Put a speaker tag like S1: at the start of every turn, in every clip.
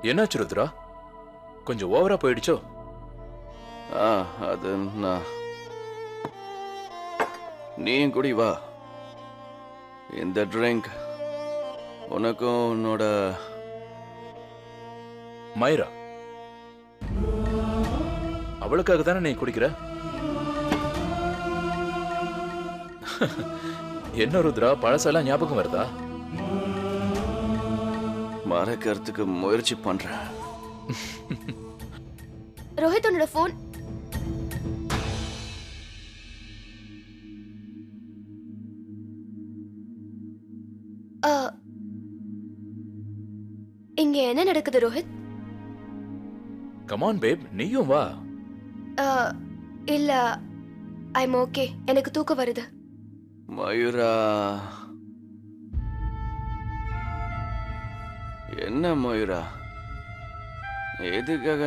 S1: என்னாச்சு ருத்ரா? கொஞ்சம் ஓவரா போயிடுச்சோ?
S2: அது நான் நீயும் குடி வா. இந்த ட்ரிங்க் உனக்கும் உன்னோட
S1: மைரா, அவளுக்காக தானே நீ குடிக்கிற? என்ன ருத்ரா, பழசெல்லாம் ஞாபகம் வருதா?
S2: மறக்கிறதுக்கு முயற்சி பண்றேன்.
S3: ரோஹித், உன்னோட போன். இங்க என்ன நடக்குது ரோஹித்?
S1: கமான் பேப், நீயும் வா.
S3: இல்ல, ஐம் ஓகே. எனக்கு தூக்கம் வருது.
S2: மயூரா, என்ன மயூரா, எதுக்காக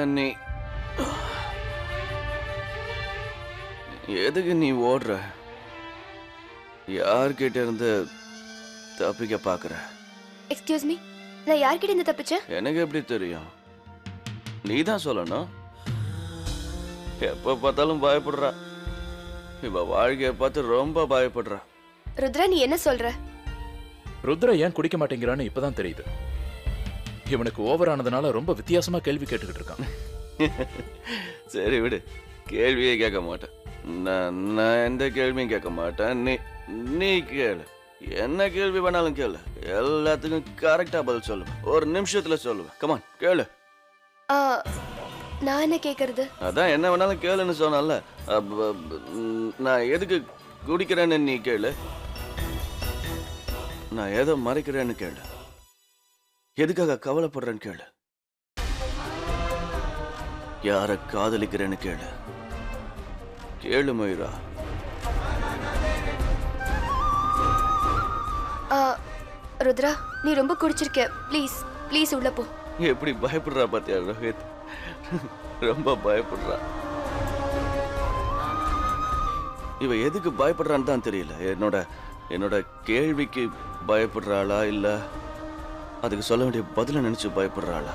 S2: எதுக்கு நீ ஓடுற? யார்கிட்ட இருந்து தப்பிக்க பாக்குற?
S3: எக்ஸ்கியூஸ் மீ, நான் யார்கிட்ட இருந்து தப்பிச்சேன்?
S2: எனக்கு எப்படி தெரியும்? நீ தான் சொல்லணும். எப்ப பார்த்தாலும் பயப்படுறா. இவ வாழ்க்கைய பார்த்து ரொம்ப பயப்படுறா.
S3: ருத்ரா, நீ என்ன சொல்ற?
S1: ருத்ரா ஏன் குடிக்க மாட்டேங்கிறான்னு இப்பதான் தெரியுது. இவனுக்கு ஓவர் ஆனதுனால ரொம்ப வித்தியாசமா கேள்வி கேட்டுக்கிட்டு இருக்கான்.
S2: சரி விடு, கேள்வியே கேட்க மாட்டேன். நான் எந்த கேள்வியும் கேட்க மாட்டேன். நீ கேளு, என்ன கேள்வி வேணாலும் கேளு. எல்லாத்துக்கும் கரெக்டா பதில் சொல்லுவேன். ஒரு நிமிஷத்துல சொல்லுவேன். கமான் கேளு.
S3: நான் என்ன கேக்குறது?
S2: அதான் என்ன வேணாலும் கேளுன்னு சொன்னல. நான் எதுக்கு குடிக்கிறேன்னு நீ கேளு. நான் எதை மறைக்கிறேன்னு கேளு. எதுக்காக கவலைப்படுறேன்னு கேளு. யார காதலிக்கிறேன்னு கேளு. கேளு மயூரா.
S3: ருத்ரா, நீ ரொம்ப குடிச்சிருக்க. ப்ளீஸ் ப்ளீஸ் உள்ள போ.
S2: எப்படி பயப்படுறா பாத்தியா ரோஹித்? ரொம்ப பயப்படுறா. இவ எதுக்கு பயப்படுறான்னு தான் தெரியல. என்னோட கேள்விக்கு பயப்படுறாளா, இல்ல அதுக்கு சொல்ல வேண்டிய பதில நினைச்சு பயப்படுறாளா?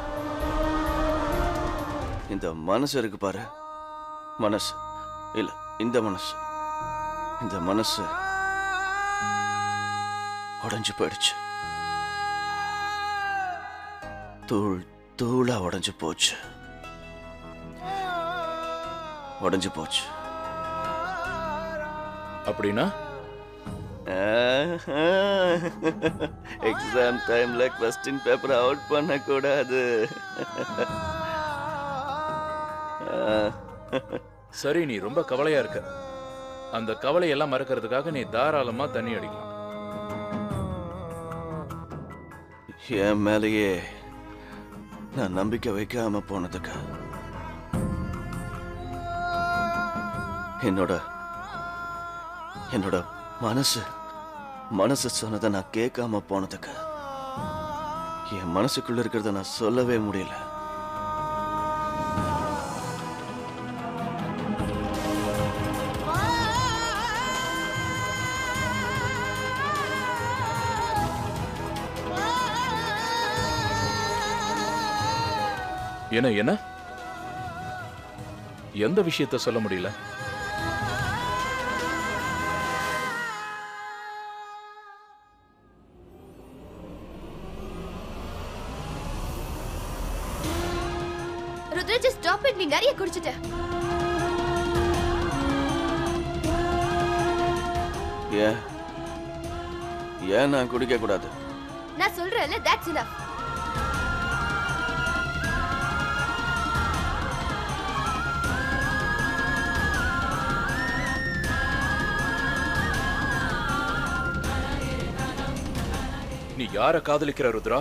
S2: இந்த மனசு இருக்கு பாரு, மனசு இல்ல, இந்த மனசு உடைஞ்சு போயிடுச்சு. தூளா உடைஞ்சு போச்சு.
S1: அப்படின்னா
S2: எக்ஸாம் டைம்ல கொஸ்டின் பேப்பர் அவுட் பண்ண கூடாது.
S1: சரி, நீ ரொம்ப கவலையா இருக்க. அந்த கவலையெல்லாம் மறக்கிறதுக்காக நீ தாராளமா தண்ணி அடிக்கலாம்.
S2: என் மேலேயே நான் நம்பிக்கை வைக்காம போனதுக்கு, என்னோட மனசு சொன்னதை நான் கேட்காம போனதுக்கு, என் மனசுக்குள்ள இருக்கிறத நான் சொல்லவே முடியல.
S1: என்ன எந்த விஷயத்த சொல்ல முடியல?
S3: Rudra, just stop it. நீ நிறைய குடிச்சிட்ட.
S2: ஏன் நான் குடிக்க கூடாது?
S3: நான் சொல்றேன்ல, that's enough.
S1: நீ யார காதலிக்கிற ருத்ரா?